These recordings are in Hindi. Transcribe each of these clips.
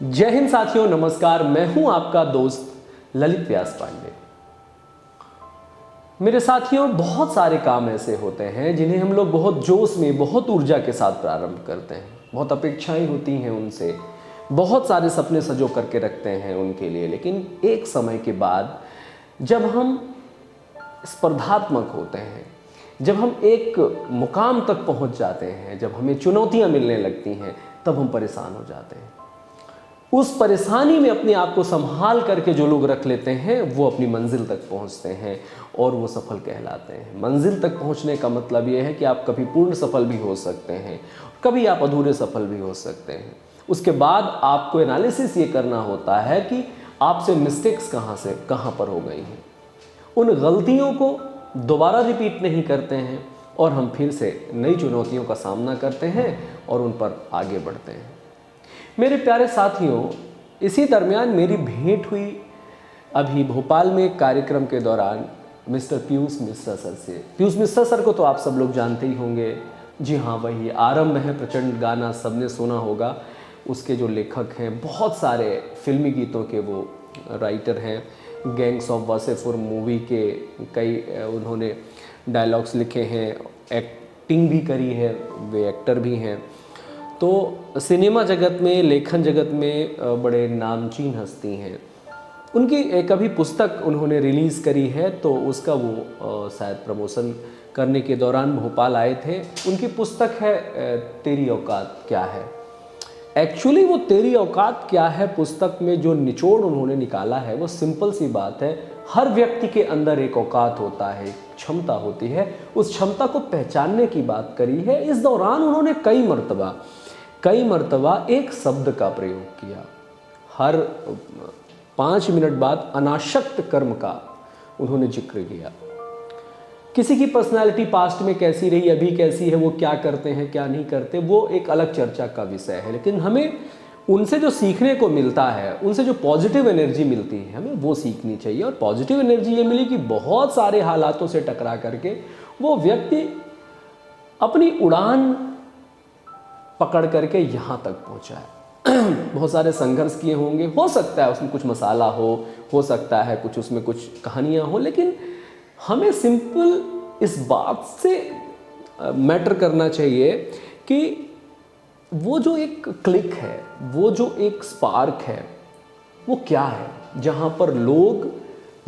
जय हिंद साथियों, नमस्कार। मैं हूं आपका दोस्त ललित व्यास पांडे। मेरे साथियों, बहुत सारे काम ऐसे होते हैं जिन्हें हम लोग बहुत जोश में, बहुत ऊर्जा के साथ प्रारंभ करते हैं। बहुत अपेक्षाएं होती हैं उनसे, बहुत सारे सपने सजो करके रखते हैं उनके लिए। लेकिन एक समय के बाद जब हम स्पर्धात्मक होते हैं, जब हम एक मुकाम तक पहुंच जाते हैं, जब हमें चुनौतियां मिलने लगती हैं, तब हम परेशान हो जाते हैं। उस परेशानी में अपने आप को संभाल करके जो लोग रख लेते हैं, वो अपनी मंजिल तक पहुंचते हैं और वो सफल कहलाते हैं। मंजिल तक पहुंचने का मतलब ये है कि आप कभी पूर्ण सफल भी हो सकते हैं, कभी आप अधूरे सफल भी हो सकते हैं। उसके बाद आपको एनालिसिस ये करना होता है कि आपसे मिस्टेक्स कहाँ पर हो गई हैं। उन गलतियों को दोबारा रिपीट नहीं करते हैं और हम फिर से नई चुनौतियों का सामना करते हैं और उन पर आगे बढ़ते हैं। मेरे प्यारे साथियों, इसी दरमियान मेरी भेंट हुई अभी भोपाल में एक कार्यक्रम के दौरान मिस्टर पीयूष मिश्रा सर से। पीयूष मिश्रा सर को तो आप सब लोग जानते ही होंगे। जी हाँ, वही आरंभ है प्रचंड गाना सबने सुना होगा। उसके जो लेखक हैं, बहुत सारे फिल्मी गीतों के वो राइटर हैं। गैंग्स ऑफ वासेपुर मूवी के कई उन्होंने डायलॉग्स लिखे हैं, एक्टिंग भी करी है, वे एक्टर भी हैं। तो सिनेमा जगत में, लेखन जगत में बड़े नामचीन हस्ती हैं। उनकी एक अभी पुस्तक उन्होंने रिलीज़ करी है, तो उसका वो शायद प्रमोशन करने के दौरान भोपाल आए थे। उनकी पुस्तक है तेरी औकात क्या है। एक्चुअली वो तेरी औकात क्या है पुस्तक में जो निचोड़ उन्होंने निकाला है, वो सिंपल सी बात है। हर व्यक्ति के अंदर एक औकात होता है, एक क्षमता होती है। उस क्षमता को पहचानने की बात करी है। इस दौरान उन्होंने कई मर्तबा एक शब्द का प्रयोग किया। हर 5 मिनट बाद अनासक्त कर्म का उन्होंने जिक्र किया। किसी की पर्सनालिटी पास्ट में कैसी रही, अभी कैसी है, वो क्या करते हैं, क्या नहीं करते, वो एक अलग चर्चा का विषय है। लेकिन हमें उनसे जो सीखने को मिलता है, उनसे जो पॉजिटिव एनर्जी मिलती है, हमें वो सीखनी चाहिए। और पॉजिटिव एनर्जी ये मिली कि बहुत सारे हालातों से टकरा करके वो व्यक्ति अपनी उड़ान पकड़ करके यहाँ तक पहुँचा है। बहुत सारे संघर्ष किए होंगे, हो सकता है उसमें कुछ मसाला हो सकता है कुछ उसमें कुछ कहानियाँ हो, लेकिन हमें सिंपल इस बात से मैटर करना चाहिए कि वो जो एक क्लिक है, वो जो एक स्पार्क है, वो क्या है, जहाँ पर लोग,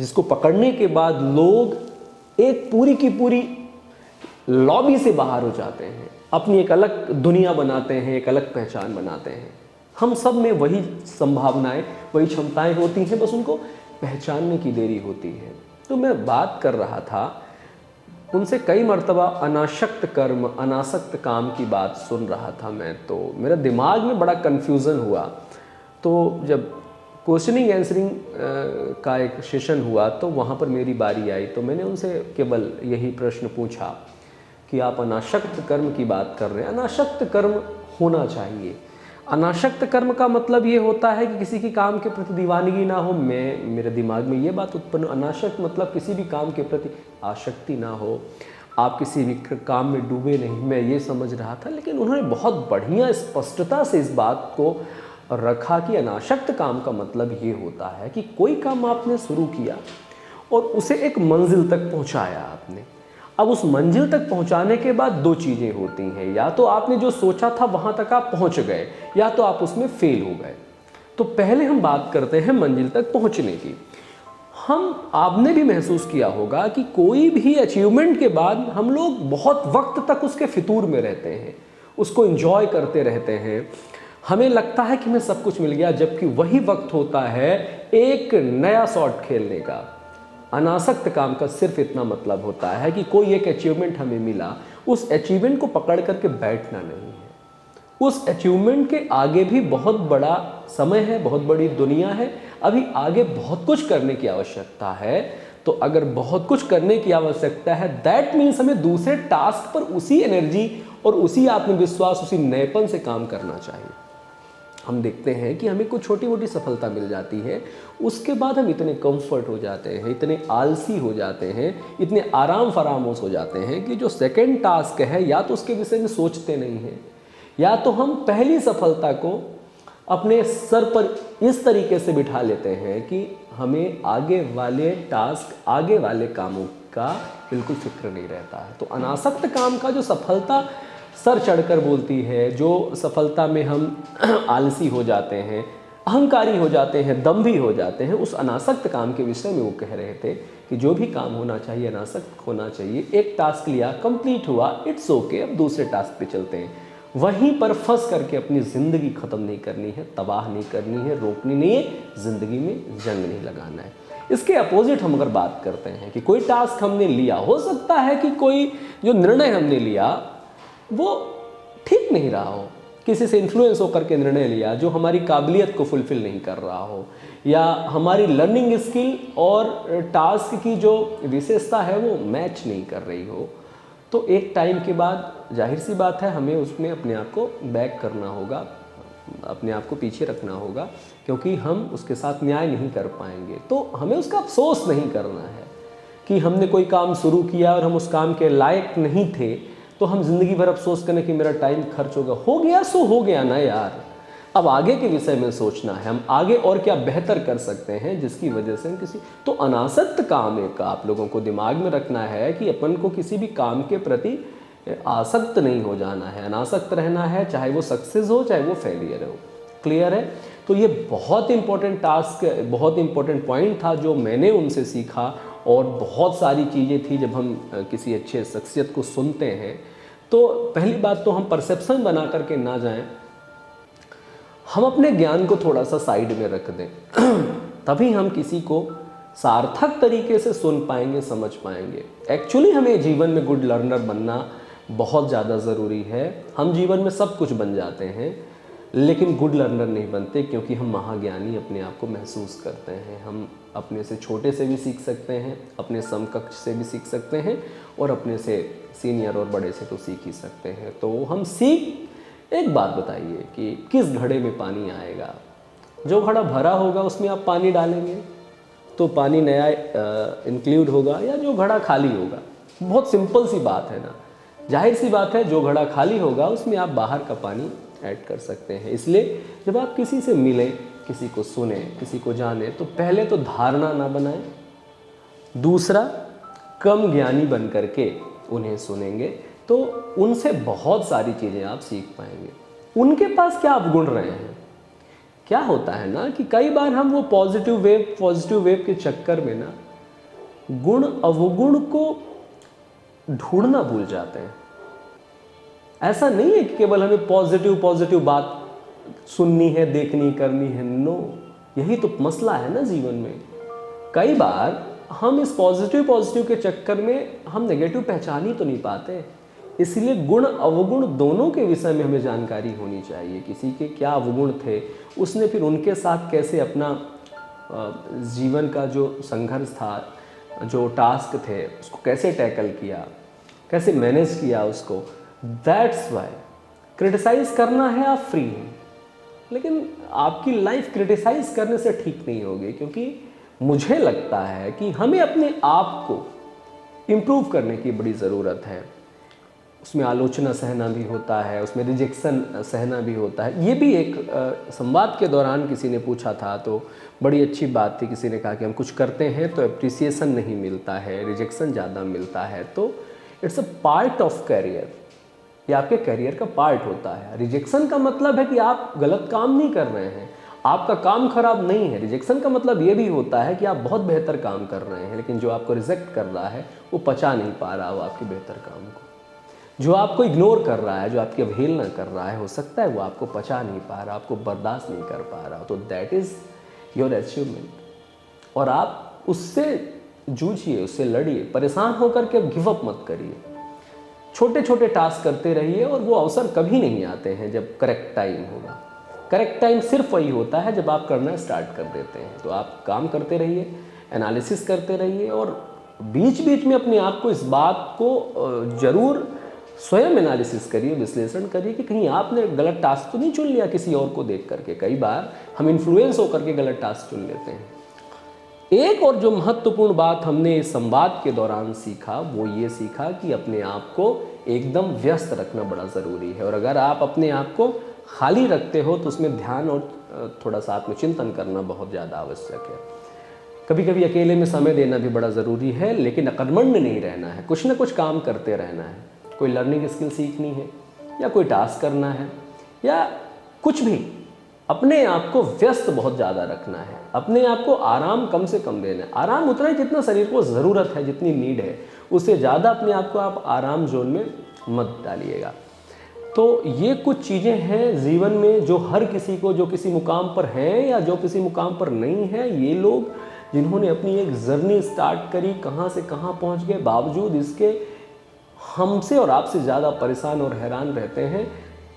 जिसको पकड़ने के बाद लोग एक पूरी की पूरी लॉबी से बाहर हो जाते हैं, अपनी एक अलग दुनिया बनाते हैं, एक अलग पहचान बनाते हैं। हम सब में वही संभावनाएं, वही क्षमताएं होती हैं, बस उनको पहचानने की देरी होती है। तो मैं बात कर रहा था उनसे, कई मर्तबा अनासक्त कर्म, अनासक्त काम की बात सुन रहा था मैं, तो मेरा दिमाग में बड़ा कन्फ्यूज़न हुआ। तो जब क्वेश्चनिंग आंसरिंग का एक सेशन हुआ, तो वहाँ पर मेरी बारी आई। तो मैंने उनसे केवल यही प्रश्न पूछा कि आप अनासक्त कर्म की बात कर रहे हैं, अनासक्त कर्म होना चाहिए। अनासक्त कर्म का मतलब ये होता है कि किसी की काम के प्रति दीवानगी ना हो। मेरे दिमाग में ये बात उत्पन्न, अनासक्त मतलब किसी भी काम के प्रति आसक्ति ना हो, आप किसी भी काम में डूबे नहीं, मैं ये समझ रहा था। लेकिन उन्होंने बहुत बढ़िया स्पष्टता से इस बात को रखा कि अनासक्त काम का मतलब ये होता है कि कोई काम आपने शुरू किया और उसे एक मंजिल तक पहुँचाया आपने। अब उस मंजिल तक पहुंचाने के बाद 2 चीज़ें होती हैं, या तो आपने जो सोचा था वहां तक आप पहुंच गए, या तो आप उसमें फेल हो गए। तो पहले हम बात करते हैं मंजिल तक पहुंचने की। आपने भी महसूस किया होगा कि कोई भी अचीवमेंट के बाद हम लोग बहुत वक्त तक उसके फितूर में रहते हैं, उसको एंजॉय करते रहते हैं। हमें लगता है कि हमें सब कुछ मिल गया, जबकि वही वक्त होता है एक नया शॉट खेलने का। अनासक्त काम का सिर्फ इतना मतलब होता है कि कोई एक अचीवमेंट हमें मिला, उस अचीवमेंट को पकड़ करके बैठना नहीं है। उस अचीवमेंट के आगे भी बहुत बड़ा समय है, बहुत बड़ी दुनिया है, अभी आगे बहुत कुछ करने की आवश्यकता है। तो अगर बहुत कुछ करने की आवश्यकता है, दैट मीन्स हमें दूसरे टास्क पर उसी एनर्जी और उसी आत्मविश्वास, उसी नएपन से काम करना चाहिए। हम देखते हैं कि हमें कुछ छोटी मोटी सफलता मिल जाती है, उसके बाद हम इतने कंफर्ट हो जाते हैं, इतने आलसी हो जाते हैं, इतने आराम फरामोश हो जाते हैं कि जो सेकंड टास्क है, या तो उसके विषय में सोचते नहीं हैं, या तो हम पहली सफलता को अपने सर पर इस तरीके से बिठा लेते हैं कि हमें आगे वाले टास्क, आगे वाले कामों का बिल्कुल फिक्र नहीं रहता है। तो अनासक्त काम का जो सफलता सर चढ़कर बोलती है, जो सफलता में हम आलसी हो जाते हैं, अहंकारी हो जाते हैं, दम्भी हो जाते हैं, उस अनासक्त काम के विषय में वो कह रहे थे कि जो भी काम होना चाहिए अनासक्त होना चाहिए। एक टास्क लिया, कंप्लीट हुआ, इट्स ओके, अब दूसरे टास्क पे चलते हैं। वहीं पर फंस करके अपनी ज़िंदगी ख़त्म नहीं करनी है, तबाह नहीं करनी है, रोकनी नहीं है, ज़िंदगी में जंग नहीं लगाना है। इसके अपोजिट हम अगर बात करते हैं कि कोई टास्क हमने लिया, हो सकता है कि कोई जो निर्णय हमने लिया वो ठीक नहीं रहा हो, किसी से इन्फ्लुएंस होकर के निर्णय लिया जो हमारी काबिलियत को फुलफ़िल नहीं कर रहा हो, या हमारी लर्निंग स्किल और टास्क की जो विशेषता है वो मैच नहीं कर रही हो, तो एक टाइम के बाद जाहिर सी बात है हमें उसमें अपने आप को बैक करना होगा, अपने आप को पीछे रखना होगा, क्योंकि हम उसके साथ न्याय नहीं कर पाएंगे। तो हमें उसका अफसोस नहीं करना है कि हमने कोई काम शुरू किया और हम उस काम के लायक नहीं थे, तो हम ज़िंदगी भर अफसोस करें कि मेरा टाइम खर्च होगा। हो गया सो हो गया ना यार, अब आगे के विषय में सोचना है, हम आगे और क्या बेहतर कर सकते हैं जिसकी वजह से हम किसी, तो अनासक्त काम एक आप लोगों को दिमाग में रखना है कि अपन को किसी भी काम के प्रति आसक्त नहीं हो जाना है, अनासक्त रहना है, चाहे वो सक्सेस हो चाहे वो फेलियर हो। क्लियर है? तो ये बहुत इंपॉर्टेंट टास्क, बहुत इंपॉर्टेंट पॉइंट था जो मैंने उनसे सीखा। और बहुत सारी चीज़ें थी जब हम किसी अच्छे शख्सियत को सुनते हैं तो पहली बात तो हम परसेप्शन बना करके ना जाएं, हम अपने ज्ञान को थोड़ा सा साइड में रख दें तभी हम किसी को सार्थक तरीके से सुन पाएंगे, समझ पाएंगे। एक्चुअली हमें जीवन में गुड लर्नर बनना बहुत ज़्यादा ज़रूरी है। हम जीवन में सब कुछ बन जाते हैं लेकिन गुड लर्नर नहीं बनते, क्योंकि हम महाज्ञानी अपने आप को महसूस करते हैं। हम अपने से छोटे से भी सीख सकते हैं, अपने समकक्ष से भी सीख सकते हैं, और अपने से सीनियर और बड़े से तो सीख ही सकते हैं। तो हम सीख, एक बात बताइए कि किस घड़े में पानी आएगा? जो घड़ा भरा होगा उसमें आप पानी डालेंगे तो पानी नया इंक्लूड होगा, या जो घड़ा खाली होगा? बहुत सिंपल सी बात है ना। जाहिर सी बात है जो घड़ा खाली होगा उसमें आप बाहर का पानी ऐड कर सकते हैं। इसलिए जब आप किसी से मिलें, किसी को सुने, किसी को जाने, तो पहले तो धारणा ना बनाएं। दूसरा, कम ज्ञानी बन करके उन्हें सुनेंगे तो उनसे बहुत सारी चीज़ें आप सीख पाएंगे। उनके पास क्या अवगुण रहे हैं? क्या होता है ना कि कई बार हम वो पॉजिटिव वेव के चक्कर में ना गुण अवगुण को ढूंढना भूल जाते हैं। ऐसा नहीं है कि केवल हमें पॉजिटिव बात सुननी है, देखनी, करनी है। नो, यही तो मसला है ना जीवन में। कई बार हम इस पॉजिटिव के चक्कर में हम नेगेटिव पहचान ही तो नहीं पाते। इसलिए गुण अवगुण दोनों के विषय में हमें जानकारी होनी चाहिए। किसी के क्या अवगुण थे, उसने फिर उनके साथ कैसे अपना जीवन का जो संघर्ष था, जो टास्क थे, उसको कैसे टैकल किया, कैसे मैनेज किया उसको। दैट्स वाई क्रिटिसाइज करना है, आप फ्री हैं, लेकिन आपकी लाइफ क्रिटिसाइज करने से ठीक नहीं होगी। क्योंकि मुझे लगता है कि हमें अपने आप को इम्प्रूव करने की बड़ी ज़रूरत है। उसमें आलोचना सहना भी होता है, उसमें रिजेक्शन सहना भी होता है। ये भी एक संवाद के दौरान किसी ने पूछा था तो बड़ी अच्छी बात थी। किसी ने कहा कि हम कुछ करते हैं तो अप्रिसिएशन नहीं मिलता है, रिजेक्शन ज़्यादा मिलता है। तो it's a part of career, ये आपके करियर का पार्ट होता है। रिजेक्शन का मतलब है कि आप गलत काम नहीं कर रहे हैं, आपका काम खराब नहीं है। रिजेक्शन का मतलब ये भी होता है कि आप बहुत बेहतर काम कर रहे हैं, लेकिन जो आपको रिजेक्ट कर रहा है वो पचा नहीं पा रहा हो आपके बेहतर काम को। जो आपको इग्नोर कर रहा है, जो आपकी अवहेलना कर रहा है, हो सकता है वो आपको पचा नहीं पा रहा, आपको बर्दाश्त नहीं कर पा रहा। तो दैट इज़ योर अचीवमेंट, और आप उससे जूझिए, उससे लड़िए। परेशान होकर के गिव अप मत करिए। छोटे छोटे टास्क करते रहिए, और वो अवसर कभी नहीं आते हैं जब करेक्ट टाइम होगा। करेक्ट टाइम सिर्फ वही होता है जब आप करना स्टार्ट कर देते हैं। तो आप काम करते रहिए, एनालिसिस करते रहिए, और बीच बीच में अपने आप को इस बात को ज़रूर स्वयं एनालिसिस करिए, विश्लेषण करिए कि कहीं आपने गलत टास्क तो नहीं चुन लिया किसी और को देख करके। कई बार हम इन्फ्लुएंस होकर के गलत टास्क चुन लेते हैं। एक और जो महत्वपूर्ण बात हमने इस संवाद के दौरान सीखा, वो ये सीखा कि अपने आप को एकदम व्यस्त रखना बड़ा ज़रूरी है। और अगर आप अपने आप को खाली रखते हो तो उसमें ध्यान और थोड़ा सा आत्मचिंतन करना बहुत ज़्यादा आवश्यक है। कभी कभी अकेले में समय देना भी बड़ा ज़रूरी है, लेकिन अकर्मण्य नहीं रहना है, कुछ ना कुछ काम करते रहना है। कोई लर्निंग स्किल सीखनी है या कोई टास्क करना है या कुछ भी, अपने आप को व्यस्त बहुत ज़्यादा रखना है, अपने आप को आराम कम से कम देना है। आराम उतना ही जितना शरीर को ज़रूरत है, जितनी नीड है, उससे ज़्यादा अपने आप को आप आराम जोन में मत डालिएगा। तो ये कुछ चीज़ें हैं जीवन में जो हर किसी को, जो किसी मुकाम पर हैं या जो किसी मुकाम पर नहीं है, ये लोग जिन्होंने अपनी एक जर्नी स्टार्ट करी, कहाँ से कहाँ पहुँच गए, बावजूद इसके हमसे और आपसे ज़्यादा परेशान और हैरान रहते हैं।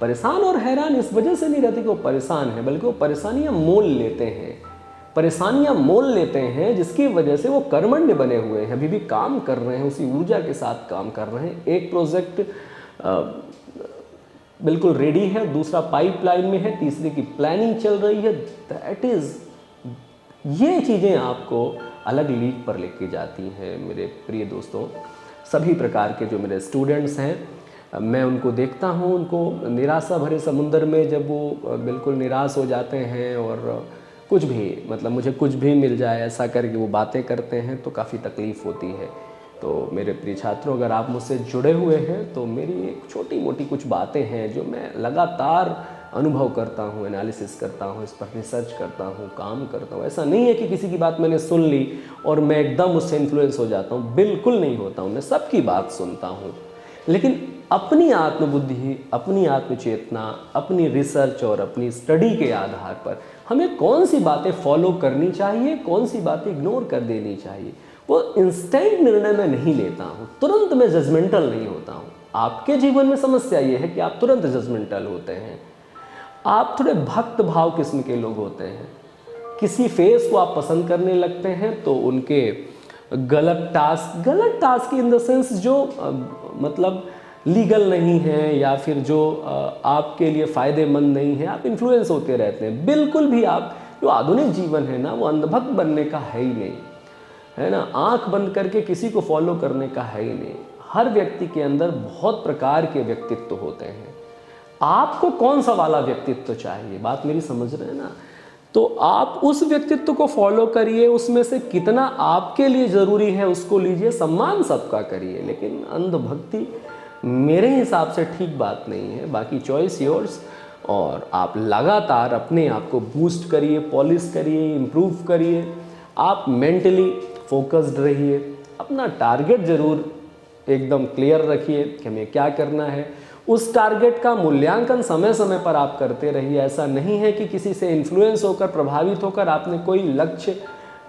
परेशान और हैरान इस वजह से नहीं रहते कि वो परेशान हैं, बल्कि वो परेशानियाँ मोल लेते हैं, परेशानियाँ मोल लेते हैं, जिसकी वजह से वो कर्मण्य बने हुए हैं, अभी भी काम कर रहे हैं, उसी ऊर्जा के साथ काम कर रहे हैं। एक प्रोजेक्ट बिल्कुल रेडी है, दूसरा पाइपलाइन में है, तीसरे की प्लानिंग चल रही है। दैट इज़, ये चीज़ें आपको अलग लीग पर लेके जाती हैं मेरे प्रिय दोस्तों। सभी प्रकार के जो मेरे स्टूडेंट्स हैं, मैं उनको देखता हूँ, उनको निराशा भरे समुंदर में जब वो बिल्कुल निराश हो जाते हैं और कुछ भी, मतलब मुझे कुछ भी मिल जाए ऐसा करके वो बातें करते हैं, तो काफ़ी तकलीफ़ होती है। तो मेरे प्रिय छात्रों, अगर आप मुझसे जुड़े हुए हैं तो मेरी एक छोटी मोटी कुछ बातें हैं जो मैं लगातार अनुभव करता हूँ, एनालिसिस करता हूँ, इस पर रिसर्च करता हूँ, काम करता हूँ। ऐसा नहीं है कि किसी की बात मैंने सुन ली और मैं एकदम उससे इन्फ्लुएंस हो जाता हूँ, बिल्कुल नहीं होता हूँ। मैं सबकी बात सुनता हूँ, लेकिन अपनी आत्मबुद्धि, अपनी आत्मचेतना, अपनी रिसर्च और अपनी स्टडी के आधार पर हमें कौन सी बातें फॉलो करनी चाहिए, कौन सी बातें इग्नोर कर देनी चाहिए, वो इंस्टेंट निर्णय मैं नहीं लेता हूँ, तुरंत मैं जजमेंटल नहीं होता हूँ। आपके जीवन में समस्या ये है कि आप तुरंत जजमेंटल होते हैं, आप थोड़े भक्त भाव किस्म के लोग होते हैं। किसी फेस को आप पसंद करने लगते हैं तो उनके गलत टास्क इन द सेंस जो मतलब लीगल नहीं है या फिर जो आपके लिए फ़ायदेमंद नहीं है, आप इन्फ्लुएंस होते रहते हैं। बिल्कुल भी आप, जो आधुनिक जीवन है ना, वो अंधभक्त बनने का है ही नहीं, है ना, आंख बंद करके किसी को फॉलो करने का है ही नहीं। हर व्यक्ति के अंदर बहुत प्रकार के व्यक्तित्व होते हैं। आपको कौन सा वाला व्यक्तित्व चाहिए, बात मेरी समझ रहे हैं ना? तो आप उस व्यक्तित्व को फॉलो करिए, उसमें से कितना आपके लिए ज़रूरी है उसको लीजिए, सम्मान सबका करिए, लेकिन अंधभक्ति मेरे हिसाब से ठीक बात नहीं है। बाकी चॉइस योर्स, और आप लगातार अपने आप को बूस्ट करिए, पॉलिश करिए, इम्प्रूव करिए। आप मेंटली फोकस्ड रहिए, अपना टारगेट ज़रूर एकदम क्लियर रखिए कि हमें क्या करना है। उस टारगेट का मूल्यांकन समय समय पर आप करते रहिए। ऐसा नहीं है कि किसी से इन्फ्लुएंस होकर, प्रभावित होकर आपने कोई लक्ष्य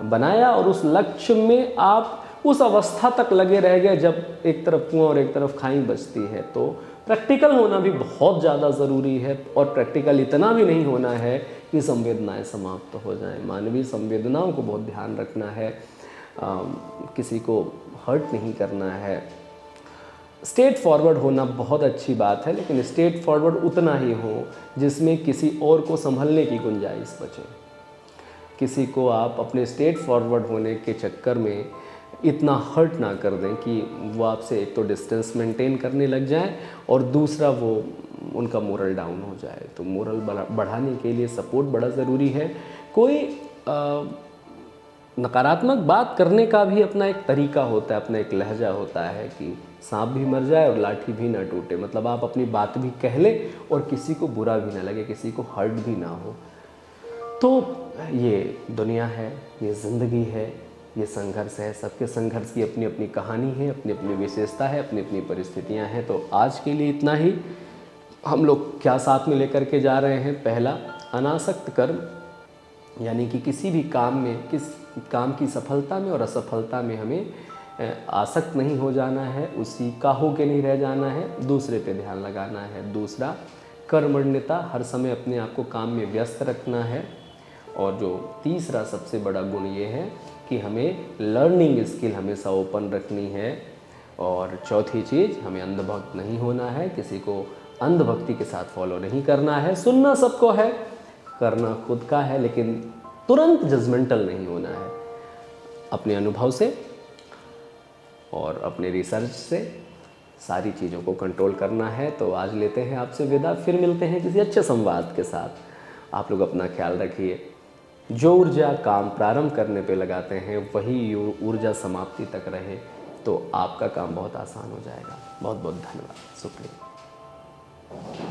बनाया और उस लक्ष्य में आप उस अवस्था तक लगे रह गए जब एक तरफ कुआं और एक तरफ खाई बचती है। तो प्रैक्टिकल होना भी बहुत ज़्यादा ज़रूरी है, और प्रैक्टिकल इतना भी नहीं होना है कि संवेदनाएं समाप्त हो जाएं। मानवीय संवेदनाओं को बहुत ध्यान रखना है, किसी को हर्ट नहीं करना है। स्ट्रेट फॉरवर्ड होना बहुत अच्छी बात है, लेकिन स्ट्रेट फॉरवर्ड उतना ही हो जिसमें किसी और को संभलने की गुंजाइश बचे। किसी को आप अपने स्ट्रेट फॉरवर्ड होने के चक्कर में इतना हर्ट ना कर दें कि वो आपसे एक तो डिस्टेंस मेंटेन करने लग जाए और दूसरा वो उनका मोरल डाउन हो जाए। तो मोरल बढ़ाने के लिए सपोर्ट बड़ा ज़रूरी है। कोई नकारात्मक बात करने का भी अपना एक तरीका होता है, अपना एक लहजा होता है कि सांप भी मर जाए और लाठी भी ना टूटे। मतलब आप अपनी बात भी कह लें और किसी को बुरा भी ना लगे, किसी को हर्ट भी ना हो। तो ये दुनिया है, ये ज़िंदगी है, ये संघर्ष है। सबके संघर्ष की अपनी अपनी कहानी है, अपनी अपनी विशेषता है, अपनी अपनी परिस्थितियां हैं। तो आज के लिए इतना ही। हम लोग क्या साथ में लेकर के जा रहे हैं? पहला, अनासक्त कर्म, यानी कि किसी भी काम में, किस काम की सफलता में और असफलता में हमें आसक्त नहीं हो जाना है, उसी का हो के नहीं रह जाना है, दूसरे पे ध्यान लगाना है। दूसरा, कर्मण्यता, हर समय अपने आप को काम में व्यस्त रखना है। और जो तीसरा सबसे बड़ा गुण ये है कि हमें लर्निंग स्किल हमेशा ओपन रखनी है। और चौथी चीज़, हमें अंधभक्त नहीं होना है, किसी को अंधभक्ति के साथ फॉलो नहीं करना है। सुनना सबको है, करना खुद का है, लेकिन तुरंत जजमेंटल नहीं होना है। अपने अनुभव से और अपने रिसर्च से सारी चीज़ों को कंट्रोल करना है। तो आज लेते हैं आपसे विदा, फिर मिलते हैं किसी अच्छे संवाद के साथ। आप लोग अपना ख्याल रखिए। जो ऊर्जा काम प्रारंभ करने पे लगाते हैं वही ऊर्जा समाप्ति तक रहे तो आपका काम बहुत आसान हो जाएगा। बहुत बहुत धन्यवाद। शुक्रिया।